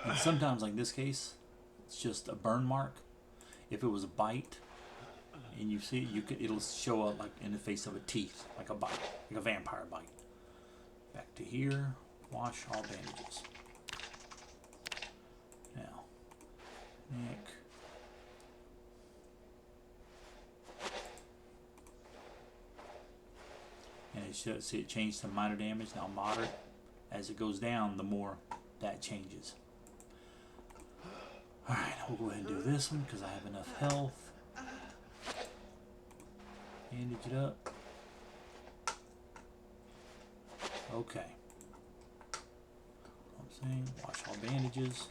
And sometimes, like this case, it's just a burn mark. If it was a bite, and you see it, it'll show up like in the face of a teeth, like a bite, like a vampire bite. Back to here, wash all bandages. Now, neck. And it should see it change to minor damage, now moderate. As it goes down, the more that changes. Alright, we'll go ahead and do this one because I have enough health. Bandage it up. Okay. I'm saying, wash all bandages.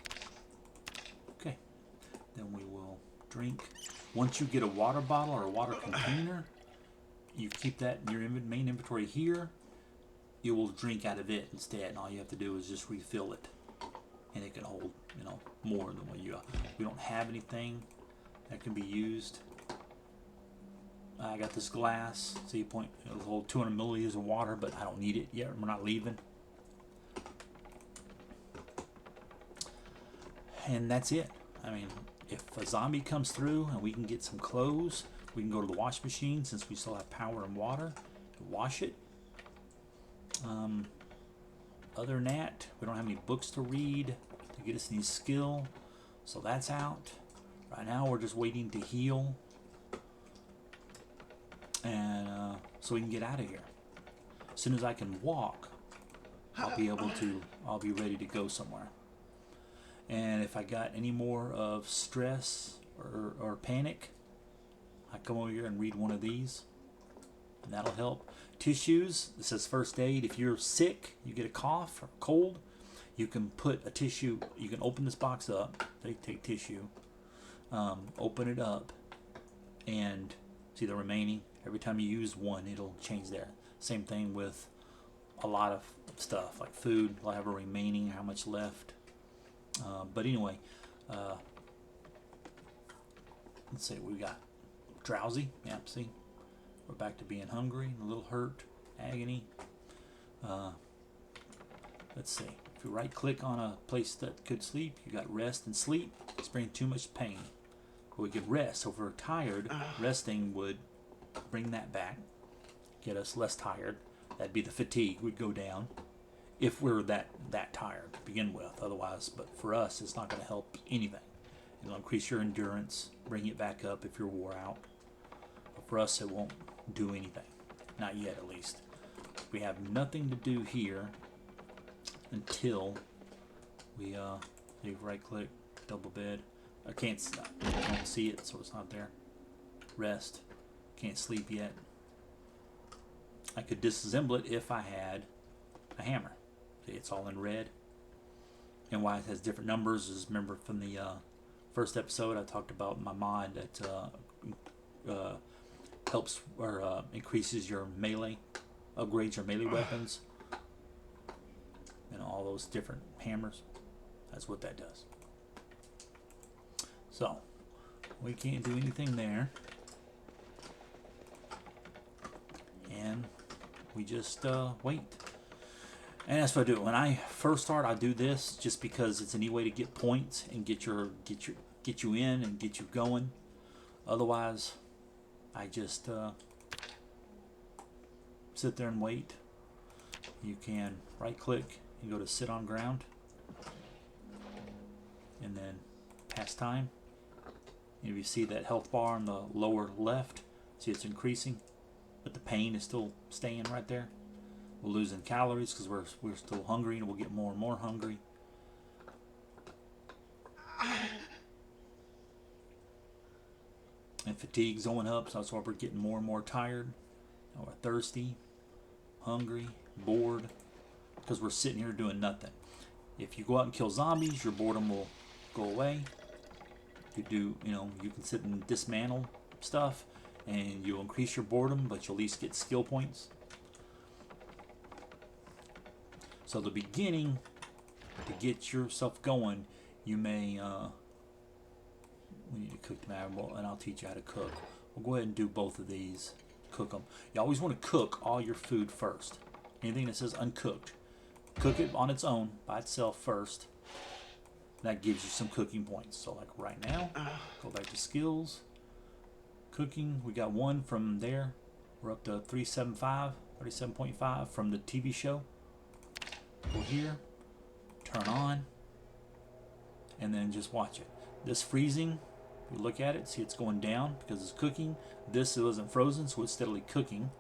Okay. Then we will drink. Once you get a water bottle or a water container, you keep that in your main inventory here. You will drink out of it instead, and all you have to do is just refill it, and it can hold, more than what you. We don't have anything that can be used. I got this glass. So you point, it'll hold 200 milliliters of water, but I don't need it yet. We're not leaving. And that's it. I mean, if a zombie comes through and we can get some clothes, we can go to the wash machine since we still have power and water to wash it. Other than that, we don't have any books to read to get us any skill, so that's out. Right now, we're just waiting to heal, and so we can get out of here. As soon as I can walk, I'll be ready to go somewhere. And if I got any more of stress or panic, I come over here and read one of these, and that'll help. Tissues, it says first aid. If you're sick, you get a cough or cold, you can put a tissue, you can open this box up, take tissue, open it up, and see the remaining. Every time you use one, it'll change there. Same thing with a lot of stuff, like food, I'll have a remaining, how much left. But anyway, let's see what we got. Drowsy, yeah, see? We're back to being hungry, a little hurt, agony. Let's see. If you right click on a place that could sleep, you got rest and sleep. Experiencing too much pain. But we could rest. So if we're tired, resting would bring that back, get us less tired. That'd be the fatigue would go down if we're that tired to begin with. Otherwise, but for us, it's not going to help anything. It'll increase your endurance, bring it back up if you're wore out. But for us, it won't do anything. Not yet, at least. We have nothing to do here until we right click, double bed. I don't see it, so it's not there. Rest. Can't sleep yet. I could disassemble it if I had a hammer. See, it's all in red. And why it has different numbers is, remember from the first episode I talked about my mod that helps or increases your melee, upgrades your melee weapons, and all those different hammers. That's what that does. So we can't do anything there, and we just wait. And that's what I do. When I first start, I do this just because it's a neat way to get points and get you in and get you going. Otherwise, I just sit there and wait. You can right click and go to sit on ground, and then pass time. And you see that health bar on the lower left, see it's increasing, but the pain is still staying right there. We're losing calories because we're still hungry, and we'll get more and more hungry. And fatigue's going up, so that's why we're getting more and more tired. And we're thirsty, hungry, bored, because we're sitting here doing nothing. If you go out and kill zombies, your boredom will go away. You can sit and dismantle stuff, and you'll increase your boredom, but you'll at least get skill points. So the beginning, to get yourself going, you may we need to cook them out, and I'll teach you how to cook. We'll go ahead and do both of these. Cook them. You always want to cook all your food first. Anything that says uncooked, cook it on its own by itself first. That gives you some cooking points. So like right now, go back to skills, cooking. We got one from there. We're up to 37.5 from the TV show. Go here, turn on, and then just watch it. This freezing, you look at it, see it's going down because it's cooking. This wasn't frozen, so it's steadily cooking.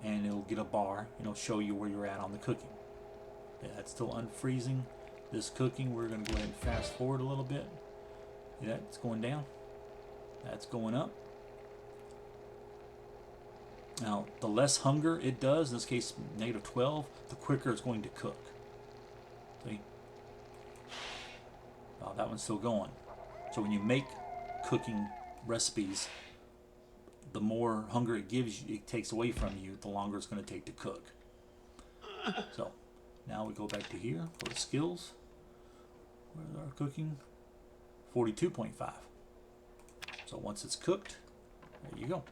And it'll get a bar, and it'll show you where you're at on the cooking. Yeah, that's still unfreezing. This cooking, we're going to go ahead and fast forward a little bit. Yeah, it's going down. That's going up. Now, the less hunger it does, in this case -12, the quicker it's going to cook. See? Oh, that one's still going. So when you make cooking recipes, the more hunger it gives you, it takes away from you, the longer it's going to take to cook. So now we go back to here, go to skills. Where's our cooking? 42.5. So once it's cooked, there you go.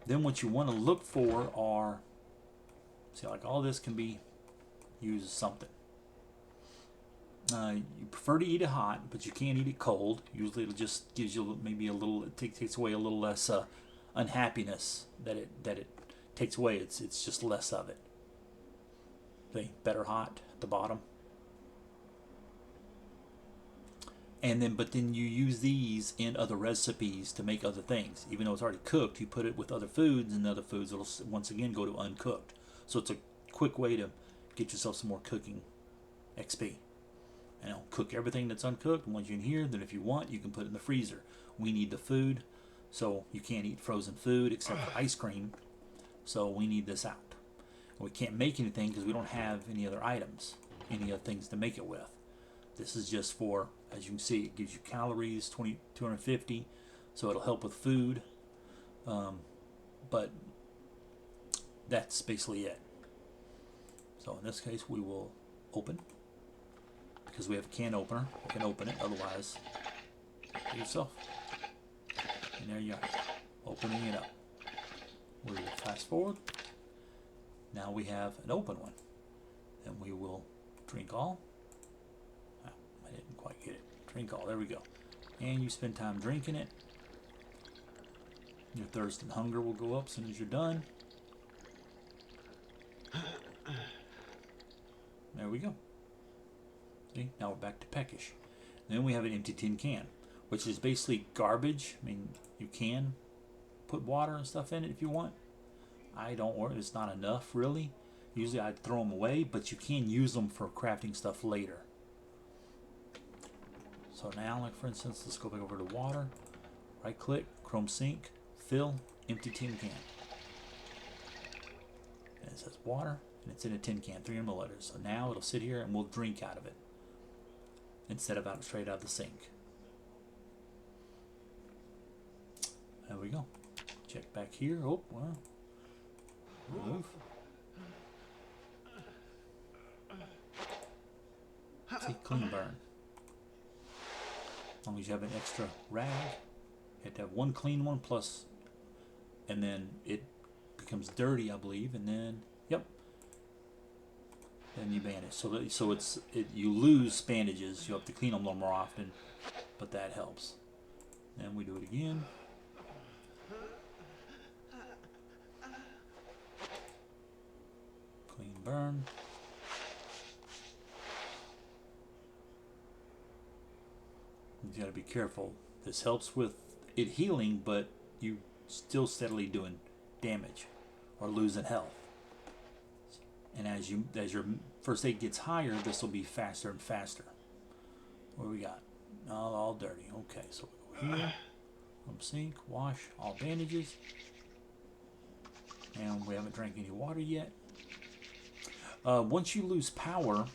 Then what you want to look for are, see, like all this can be used as something. You prefer to eat it hot, but you can't eat it cold. Usually it just gives you maybe a little, it takes away a little less unhappiness that it takes away. It's just less of it. See, better hot at the bottom. And then, but then you use these in other recipes to make other things. Even though it's already cooked, you put it with other foods, and the other foods will once again go to uncooked. So it's a quick way to get yourself some more cooking XP. And it'll cook everything that's uncooked. And once you're in here, then if you want, you can put it in the freezer. We need the food, so you can't eat frozen food except for ice cream. So we need this out. We can't make anything because we don't have any other items, any other things to make it with. This is just for, as you can see, it gives you calories, 250, so it'll help with food. But that's basically it. So in this case, we will open, because we have a can opener. You can open it, otherwise, do it yourself. And there you are, opening it up. We will fast forward. Now we have an open one, and we will drink all. I didn't quite get it. Drink all. There we go. And you spend time drinking it. Your thirst and hunger will go up as soon as you're done. There we go. See? Now we're back to peckish. Then we have an empty tin can, which is basically garbage. I mean, you can put water and stuff in it if you want. I don't, or it's not enough really. Usually I'd throw them away, but you can use them for crafting stuff later. So now, like for instance, let's go back over to water, right click, Chrome Sink, fill, empty tin can. And it says water, and it's in a tin can, 300 milliliters. So now it'll sit here and we'll drink out of it instead of out straight out of the sink. There we go. Check back here. Oh, well. Move. See, clean burn. As long as you have an extra rag, you have to have one clean one plus, and then it becomes dirty, I believe, and then, yep, then you bandage. So you lose bandages. You have to clean them a little more often, but that helps. Then we do it again. Clean burn. You got to be careful. This helps with it healing, but you still steadily doing damage or losing health. And as your first aid gets higher, this will be faster and faster. What do we got? All dirty. Okay, so we go here. From sink, wash all bandages. And we haven't drank any water yet. Once you lose power,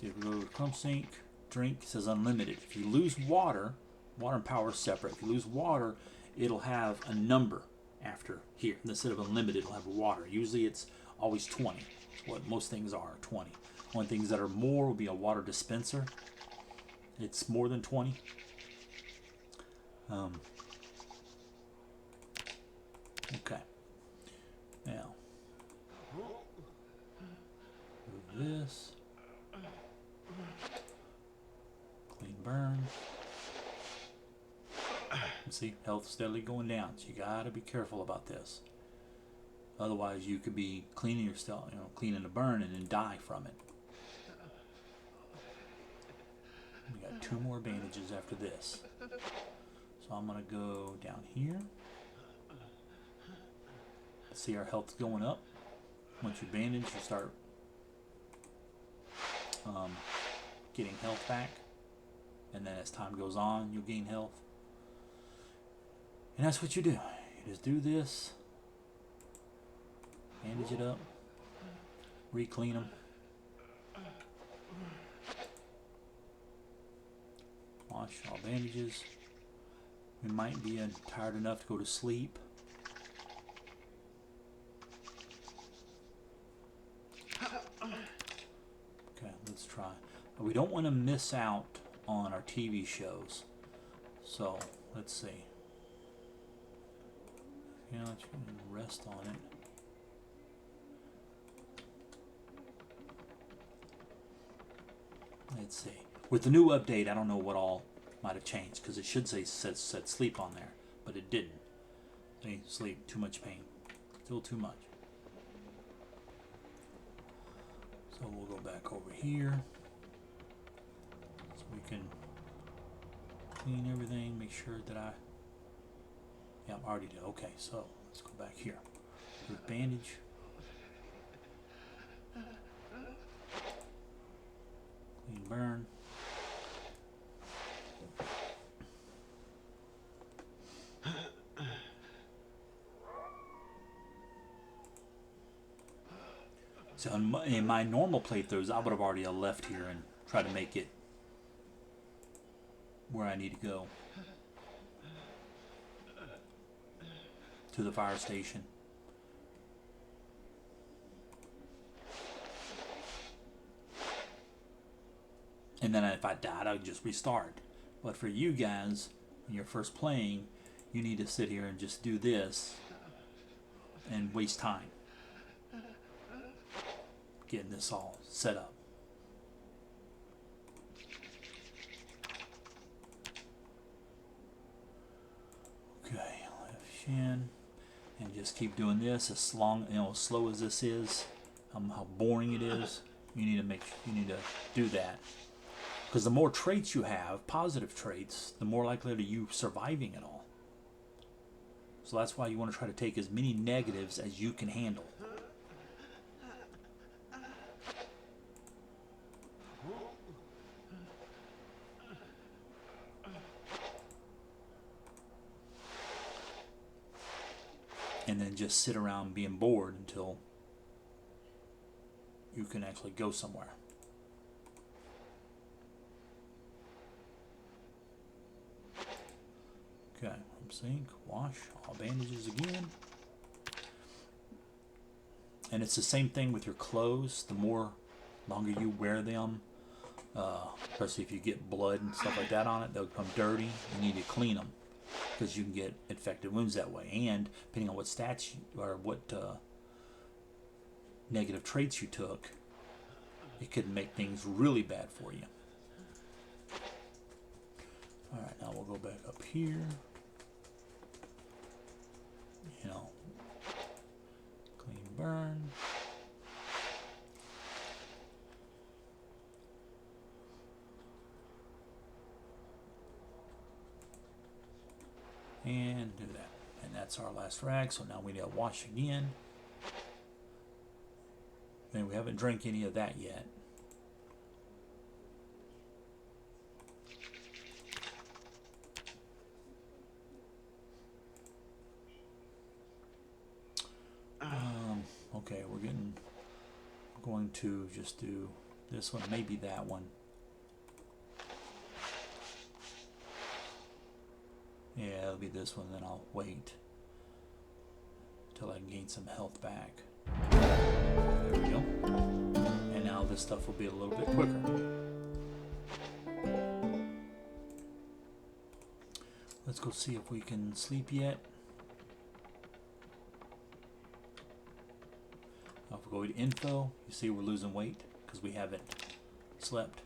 if we go to Chrome Sink, drink, it says unlimited. If you lose water, water and power is separate. If you lose water, it'll have a number after here. Instead of unlimited, it'll have water. Usually it's always 20. That's what most things are, 20. Only things that are more will be a water dispenser. It's more than 20. Okay. Now, move this. See, health steadily going down. So you gotta be careful about this. Otherwise, you could be cleaning yourself, cleaning a burn and then die from it. We got 2 more bandages after this. So I'm gonna go down here. See our health's going up. Once you bandage, you start getting health back. And then as time goes on, you'll gain health. And that's what you do. You just do this. Bandage it up. Re-clean them. Wash all bandages. We might be tired enough to go to sleep. Okay, let's try. We don't want to miss out on our TV shows. So, let's see. Let's rest on it. Let's see. With the new update, I don't know what all might have changed, because it should say set sleep on there, but it didn't. See, sleep, too much pain. Still too much. So we'll go back over here. So we can clean everything, make sure that yeah, I already did. Okay, so let's go back here. Good bandage. Clean burn. So in my normal playthroughs, I would have already left here and tried to make it where I need to go. To the fire station. And then if I died, I would just restart. But for you guys, when you're first playing, you need to sit here and just do this and waste time getting this all set up. Okay, left shin. And just keep doing this as long, as slow as this is, how boring it is. You need to do that, because the more traits you have, positive traits, the more likely are you surviving it all. So that's why you want to try to take as many negatives as you can handle. And then just sit around being bored until you can actually go somewhere. Okay, sink, wash, all bandages again. And it's the same thing with your clothes. The longer you wear them, especially if you get blood and stuff like that on it, they'll become dirty. You need to clean them, because you can get infected wounds that way. And depending on what stats or what negative traits you took, it could make things really bad for you. Alright, now we'll go back up here. Clean burn. And do that. And that's our last rag. So now we need to wash again. And we haven't drank any of that yet. Okay, we're going to just do this one, maybe that one. Yeah, it'll be this one, then I'll wait till I can gain some health back. There we go. And now this stuff will be a little bit quicker. Let's go see if we can sleep yet. Now if we go to info, you see we're losing weight because we haven't slept.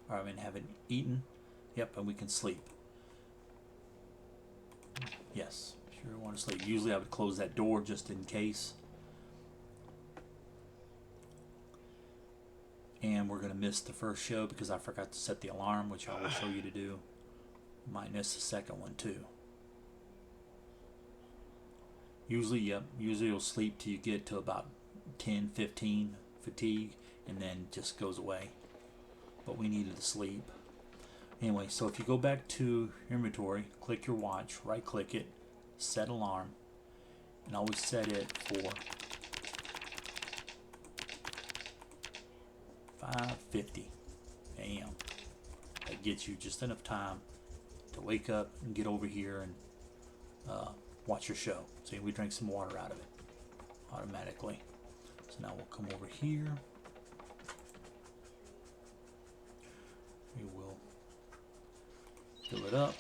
Or haven't eaten. Yep, and we can sleep. Yes, sure want to sleep. Usually I would close that door just in case. And we're going to miss the first show because I forgot to set the alarm, which I will show you to do. Might miss the second one too. Usually, yep, usually you'll sleep till you get to about 10, 15 fatigue, and then just goes away. But we needed to sleep. Anyway, so if you go back to your inventory, click your watch, right click it, set alarm, and always set it for 5:50 a.m. That gets you just enough time to wake up and get over here and watch your show. See, we drank some water out of it automatically. So now we'll come over here. We will fill it up.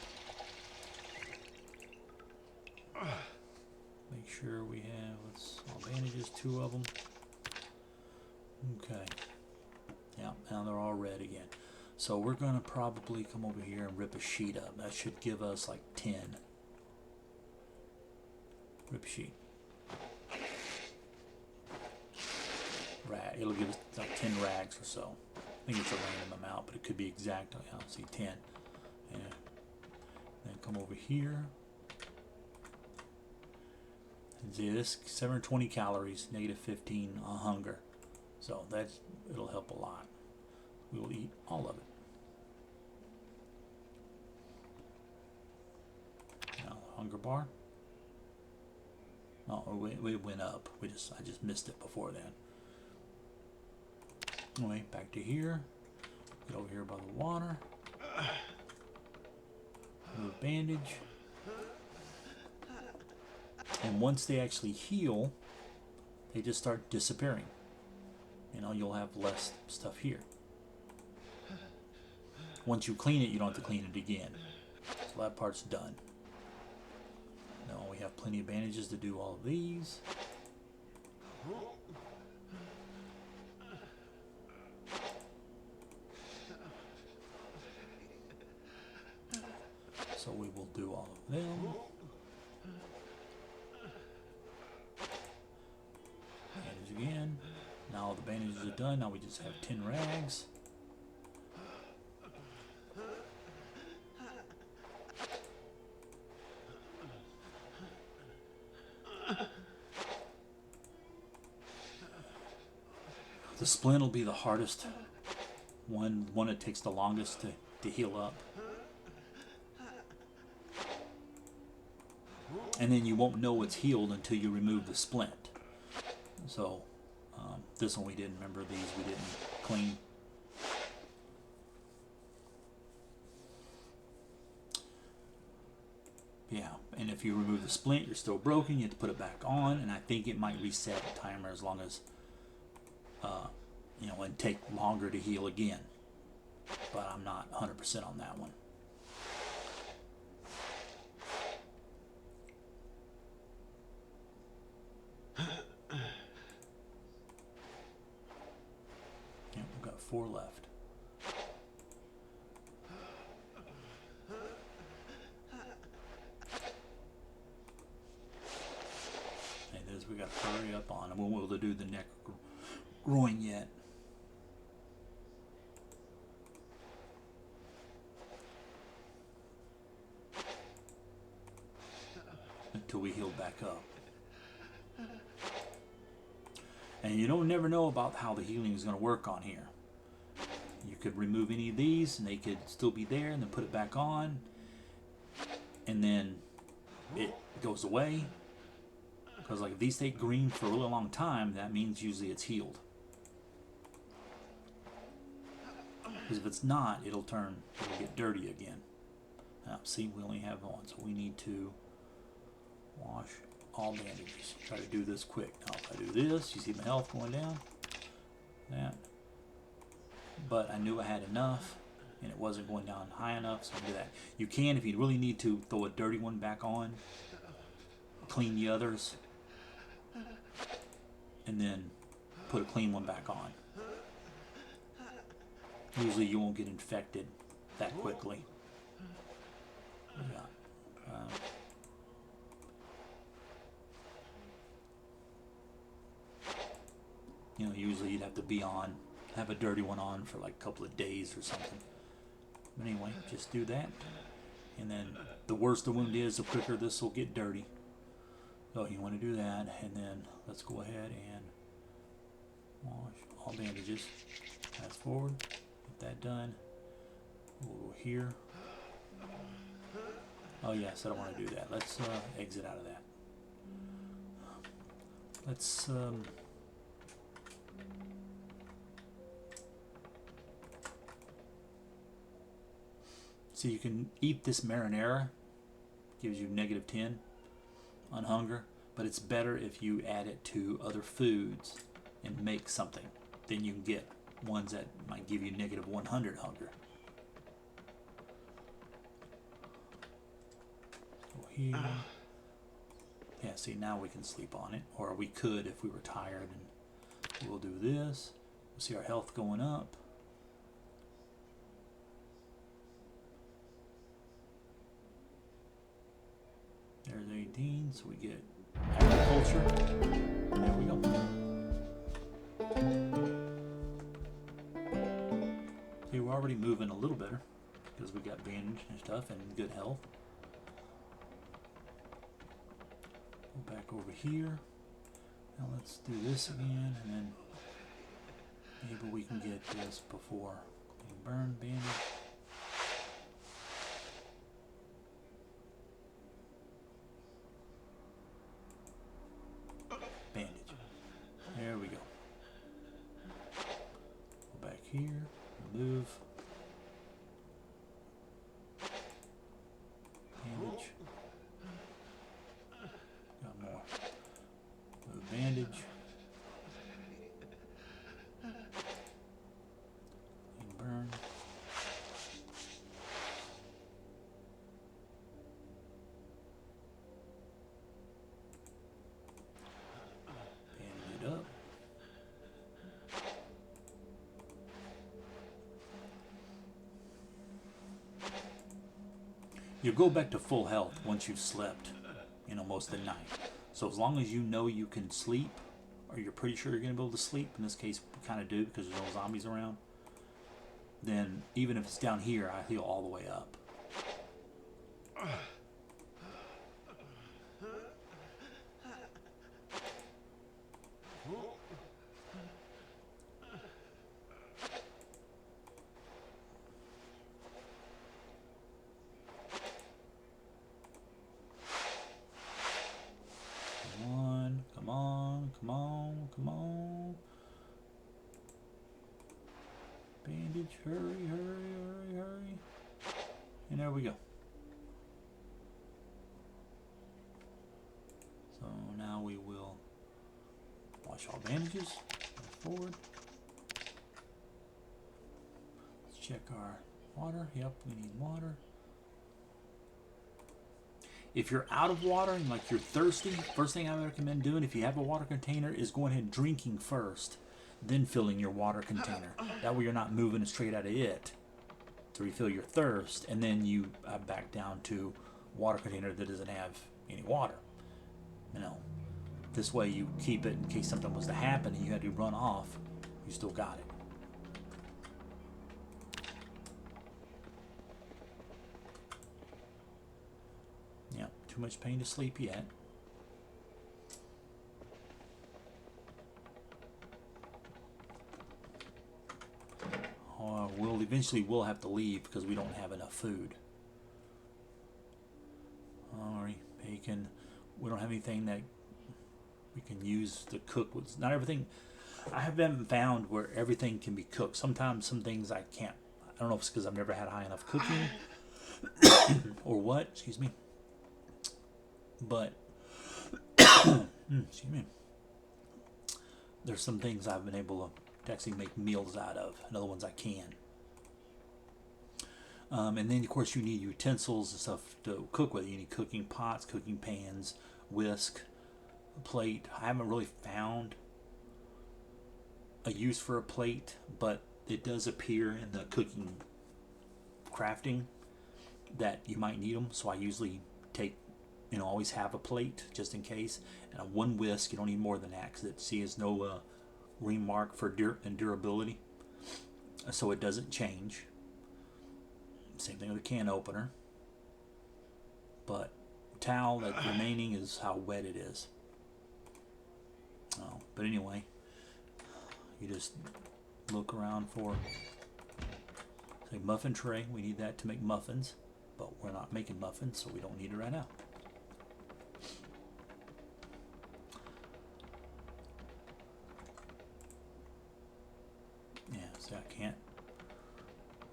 Make sure we have, all bandages, 2 of them. Okay. Yeah, now they're all red again. So we're going to probably come over here and rip a sheet up. That should give us like 10. Rip a sheet. It'll give us like 10 rags or so. I think it's a random amount, but it could be exact. I see 10. And then come over here. And see this 720 calories, negative 15 on hunger. So it'll help a lot. We will eat all of it. Now hunger bar. Oh, it went up. I just missed it before then. Anyway, back to here. Get over here by the water. Move bandage. And once they actually heal, they just start disappearing. You know, you'll have less stuff here. Once you clean it, you don't have to clean it again. So that part's done. Now we have plenty of bandages to do all of these. So we will do all of them. Bandage again. Now all the bandages are done. Now we just have 10 rags. The splint will be the hardest one that takes the longest to heal up. And then you won't know it's healed until you remove the splint. So this one we didn't, remember these we didn't clean. Yeah, and if you remove the splint, you're still broken, you have to put it back on, and I think it might reset the timer as long as and take longer to heal again. But I'm not 100% on that one. Yeah, we've got 4 left. And this we got to hurry up on. I won't be able to do the neck groin yet. Until we heal back up. And you don't never know about how the healing is going to work on here. You could remove any of these and they could still be there, and then put it back on, and then it goes away. Because like if these stay green for a really long time, that means usually it's healed. Because if it's not, it'll get dirty again. Now, see, we only have 1, so we need to wash all bandages. Try to do this quick. Now, if I do this, you see my health going down. That. But I knew I had enough, and it wasn't going down high enough, so I do that. You can, if you really need to, throw a dirty one back on, clean the others, and then put a clean one back on. Usually you won't get infected that quickly. We got You know, usually you'd have to be on, have a dirty one on for like a couple of days or something. But anyway, just do that. And then the worse the wound is, the quicker this will get dirty. So you want to do that. And then let's go ahead and wash all bandages. Fast forward. Get that done. We'll go here. Oh yes, I don't want to do that. Let's exit out of that. Let's so you can eat this marinara. Gives you -10 on hunger, but it's better if you add it to other foods and make something. Then you can get ones that might give you -100 hunger. Go here. Yeah, see, now we can sleep on it, or we could if we were tired. And we'll do this. We'll see our health going up. There's 18, so we get agriculture. There we go. See, we're already moving a little better because we got bandage and stuff and good health. Go back over here. Now let's do this again, and then maybe we can get this before clean burn bandage. Bandage. There we go. Go back here. Remove. Bandage. Got more. Move bandage. Clean burn. Bandage it up. You go back to full health once you've slept, most of the night. So as long as you know you can sleep, or you're pretty sure you're going to be able to sleep, in this case we kind of do because there's no zombies around, then even if it's down here, I heal all the way up. Come on. Bandage, hurry. And there we go. So now we will wash all bandages. Forward. Let's check our water. Yep, we need water. If you're out of water and like you're thirsty, first thing I would recommend doing if you have a water container is going ahead and drinking first, then filling your water container. That way you're not moving straight out of it to refill your thirst, and then you back down to water container that doesn't have any water. This way you keep it in case something was to happen and you had to run off, you still got it. Too much pain to sleep yet. We'll eventually have to leave because we don't have enough food. Alright, bacon. We don't have anything that we can use to cook with. Not everything. I haven't found where everything can be cooked. Sometimes some things I can't. I don't know if it's because I've never had high enough cooking or what. Excuse me. But excuse me. There's some things I've been able to actually make meals out of, and other ones I can. And then of course you need utensils and stuff to cook with. You need cooking pots, cooking pans, whisk, plate. I haven't really found a use for a plate, but it does appear in the cooking crafting that you might need them. So I usually take, always have a plate just in case, and a one whisk. You don't need more than that because it is no remark for durability, so it doesn't change. Same thing with a can opener. But towel, that remaining is how wet it is. Oh, but anyway, you just look around for, say, muffin tray. We need that to make muffins, but we're not making muffins, so we don't need it right now. Yeah, see, I can't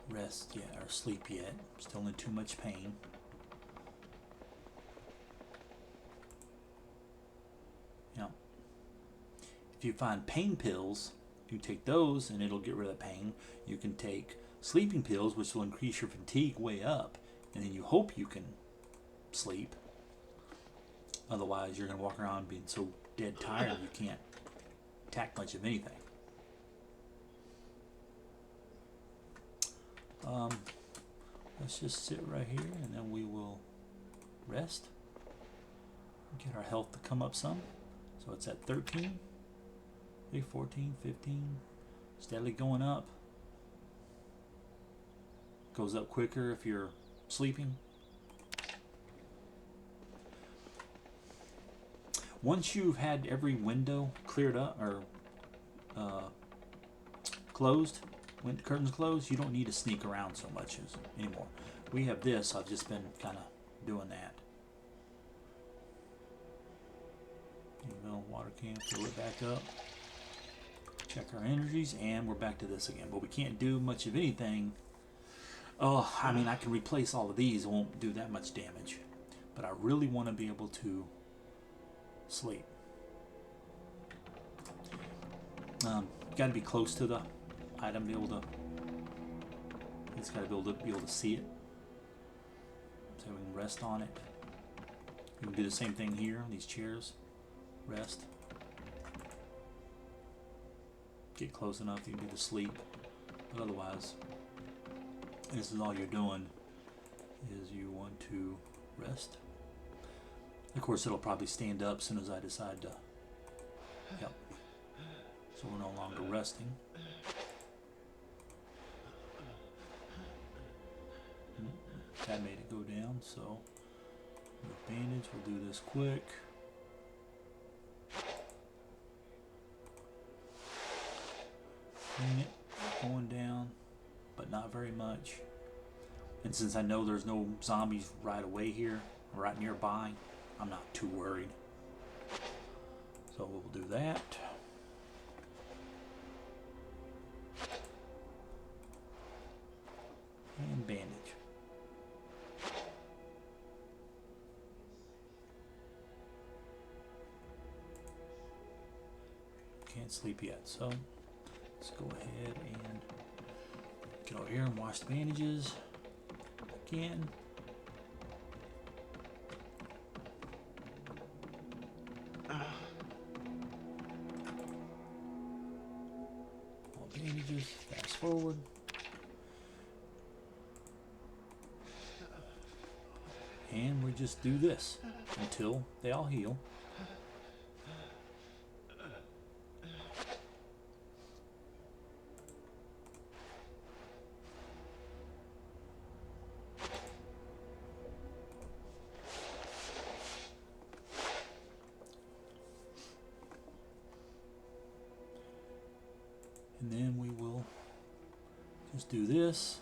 rest yet or sleep yet. Still in too much pain. Yeah. If you find pain pills, you take those and it'll get rid of the pain. You can take sleeping pills, which will increase your fatigue way up, and then you hope you can sleep. Otherwise, you're going to walk around being so dead tired you can't tack much of anything. Let's just sit right here and then we will rest. Get our health to come up some. So it's at 13, 14, 15, steadily going up. Goes up quicker if you're sleeping. Once you've had every window cleared up or closed, when the curtains closed, you don't need to sneak around so much anymore. We have this, I've just been kind of doing that. You know, water can, fill it back up. Check our energies, and we're back to this again. But we can't do much of anything. Oh, I mean, I can replace all of these. It won't do that much damage. But I really want to be able to sleep. Got to be close to the item, be able to. It's got to be able to see it, so we can rest on it. We can do the same thing here. These chairs, rest. Get close enough, you can do the sleep. But otherwise, this is all you're doing. Is you want to rest. Of course, it'll probably stand up as soon as I decide to. Yep. So we're no longer resting. That made it go down, so with bandage, we'll do this quick. Bring it going down, but not very much. And since I know there's no zombies right away here, right nearby, I'm not too worried. So we'll do that. And bandage. Can't sleep yet, so let's go ahead and get over here and wash the bandages again. All bandages, fast forward. And we just do this until they all heal. And then we will just do this.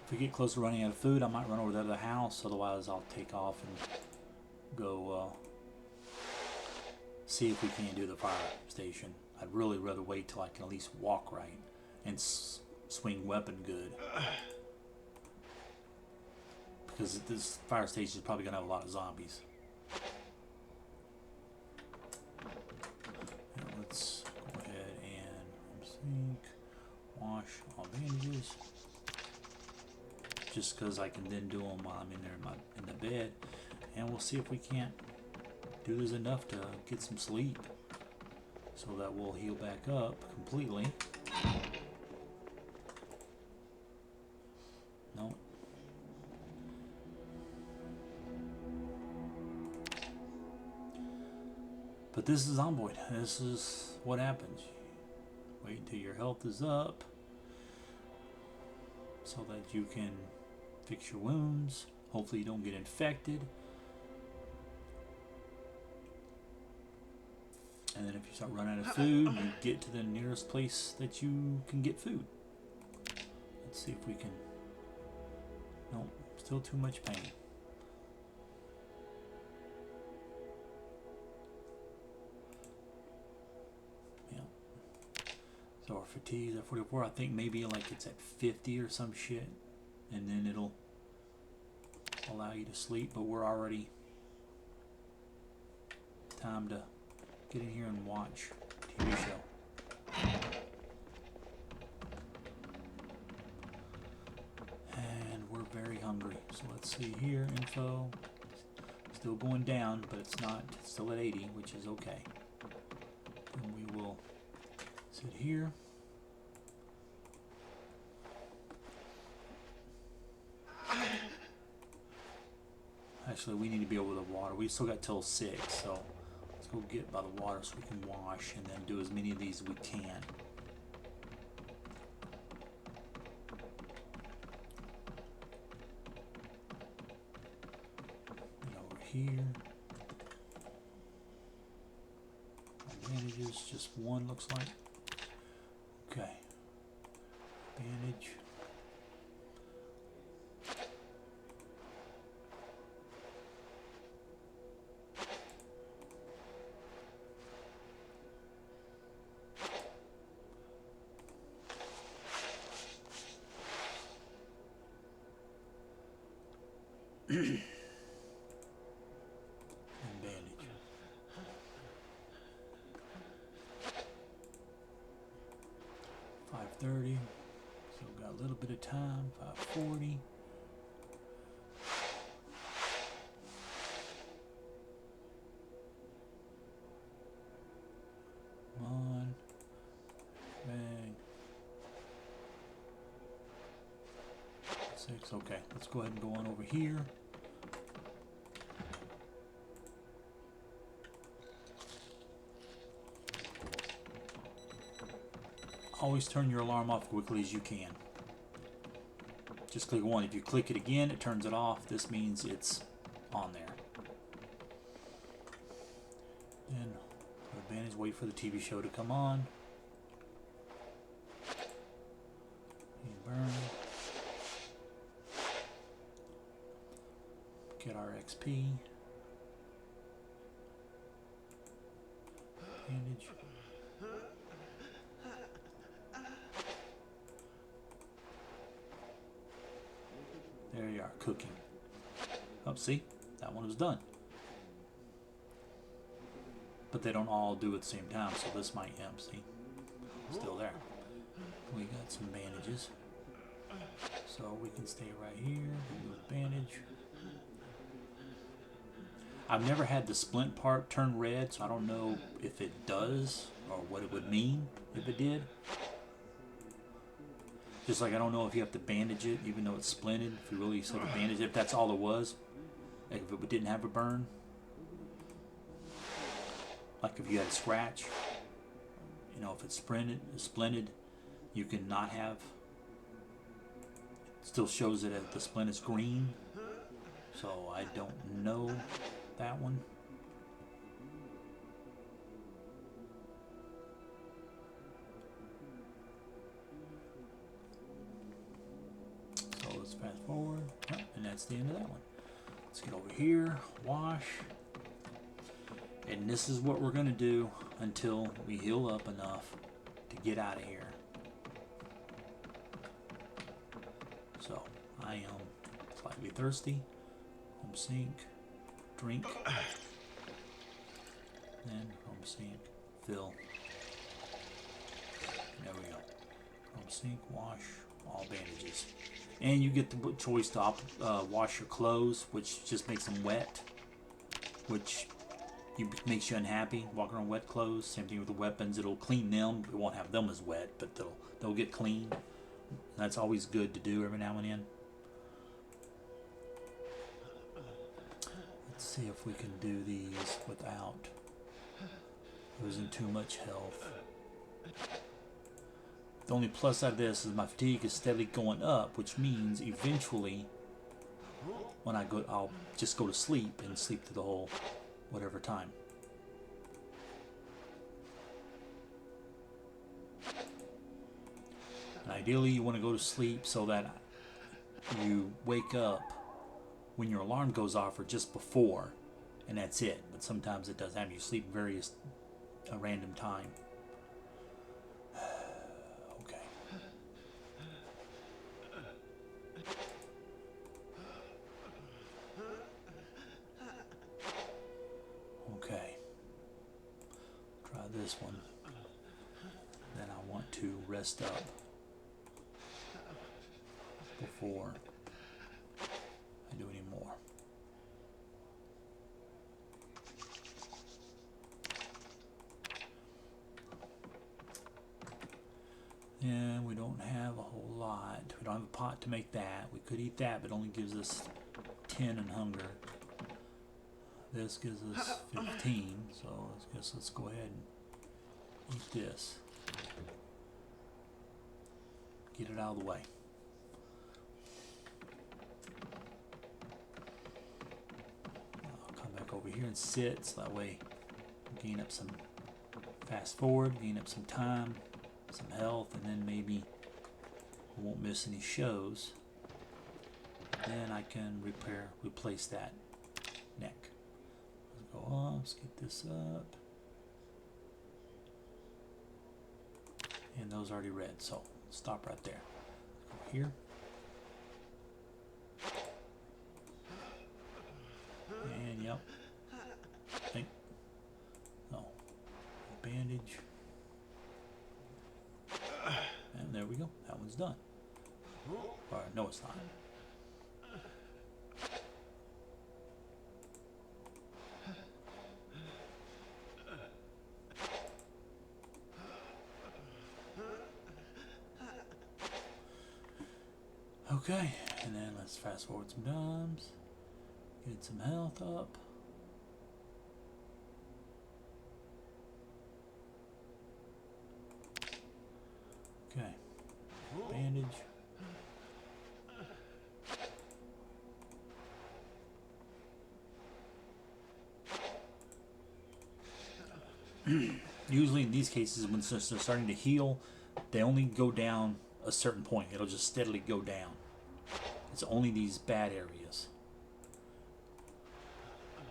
If we get close to running out of food, I might run over to the other house. Otherwise, I'll take off and go see if we can do the fire station. I'd really rather wait till I can at least walk right and swing weapon good. Because this fire station is probably going to have a lot of zombies. Now let's go ahead and sink, wash all bandages. Just because I can then do them while I'm in there in the bed, and we'll see if we can't do this enough to get some sleep, so that we'll heal back up completely. No. But this is Zomboid. This is what happens. Wait until your health is up so that you can fix your wounds. Hopefully you don't get infected. And then if you start running out of food, you get to the nearest place that you can get food. Let's see if we can... Nope, still too much pain. Yeah. So our fatigue is at 44. I think maybe like it's at 50 or some shit. And then it'll allow you to sleep. But we're already... Time to get in here and watch TV show. And we're very hungry. So let's see here, info. Still going down, but it's not, it's still at 80, which is okay. And we will sit here. Actually, we need to be over the water. We still got till 6, so let's go get by the water so we can wash and then do as many of these as we can. And over here. Bandages, just one looks like. Okay. Bandage. And bandage. $5:30. So we've got a little bit of time. $5:40. Come on. Bang. 6. Okay, let's go ahead and go on over here. Always turn your alarm off quickly as you can. Just click one. If you click it again, it turns it off. This means it's on there. Then, advantage, wait for the TV show to come on. Burn. Get our XP. Bandage. There you are, cooking. Oh, see? That one was done. But they don't all do at the same time, so this might, yeah, see? Still there. We got some bandages. So we can stay right here, remove bandage. I've never had the splint part turn red, so I don't know if it does or what it would mean if it did. Just like I don't know if you have to bandage it, even though it's splinted. If you really sort of bandage it, if that's all it was. Like if it didn't have a burn. Like if you had a scratch. You know, if it's splinted, you can not have. It still shows that the splint is green. So I don't know that one. Let's fast forward, and that's the end of that one. Let's get over here, wash, and this is what we're going to do until we heal up enough to get out of here. So, I am slightly thirsty. Home sink, drink, then home sink, fill. There we go. Home sink, wash, all bandages. And you get the choice to wash your clothes, which just makes them wet, which makes you unhappy, walking around wet clothes. Same thing with the weapons. It'll clean them. It won't have them as wet, but they'll get clean. That's always good to do every now and then. Let's see if we can do these without Losing too much health. The only plus side of this is my fatigue is steadily going up, which means eventually when I go, I'll just go to sleep and sleep through the whole whatever time. And ideally you want to go to sleep so that you wake up when your alarm goes off or just before, and that's it. But sometimes it does happen. You sleep a random time. Okay. Okay. Try this one. Then I want to rest up before I do any more. Yeah, we don't have a whole lot. We don't have a pot to make that. We could eat that, but it only gives us 10 in hunger. This gives us 15, so I guess let's go ahead and eat this. Get it out of the way. I'll come back over here and sit, so that way I gain up some fast forward, gain up some time, some health, and then maybe I won't miss any shows. Then I can replace that neck. Let's go up, let's get this up. And those are already red, so stop right there. Go here. And yep. Think. No. Bandage. And there we go. That one's done. Or no, it's not. Okay, and then let's fast forward some times. Get some health up. Okay, bandage. Usually in these cases, when they're starting to heal, they only go down a certain point. It'll just steadily go down. It's only these bad areas.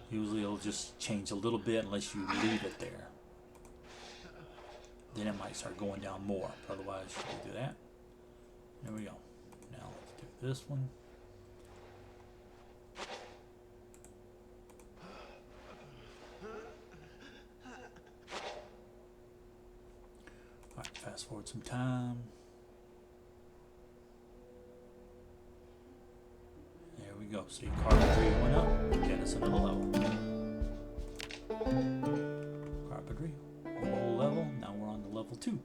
Usually it'll just change a little bit unless you leave it there. Then it might start going down more. Otherwise, you do that. There we go. Now let's do this one. Alright, fast forward some time. There we go. So your carpentry went up. Get us another level. Carpentry. Whole level. Now we're on to level 2.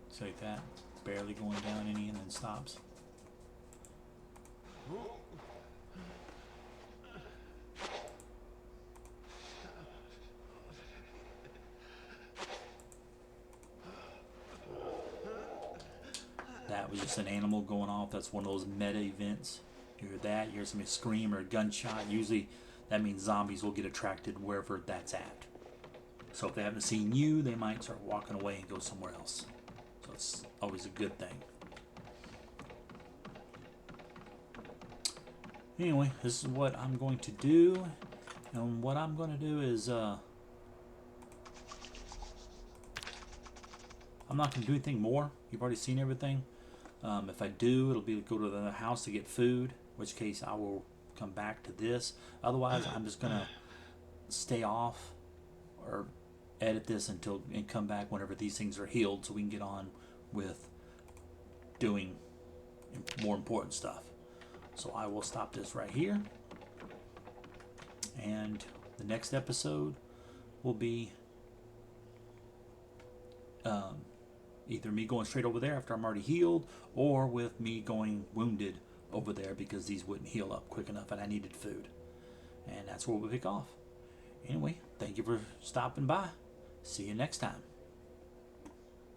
Just like that. Barely going down any and then stops. That was just an animal going off. That's one of those meta events. You hear that, you hear somebody scream or a gunshot. Usually that means zombies will get attracted wherever that's at. So if they haven't seen you, they might start walking away and go somewhere else. So it's always a good thing. Anyway, this is what I'm going to do. And what I'm going to do is I'm not going to do anything more. You've already seen everything. If I do, it'll be go to the house to get food, in which case I will come back to this. Otherwise, I'm just going to stay off or edit this until and come back whenever these things are healed so we can get on with doing more important stuff. So I will stop this right here. And the next episode will be Either me going straight over there after I'm already healed, or with me going wounded over there because these wouldn't heal up quick enough and I needed food. And that's where we'll pick off. Anyway, thank you for stopping by. See you next time.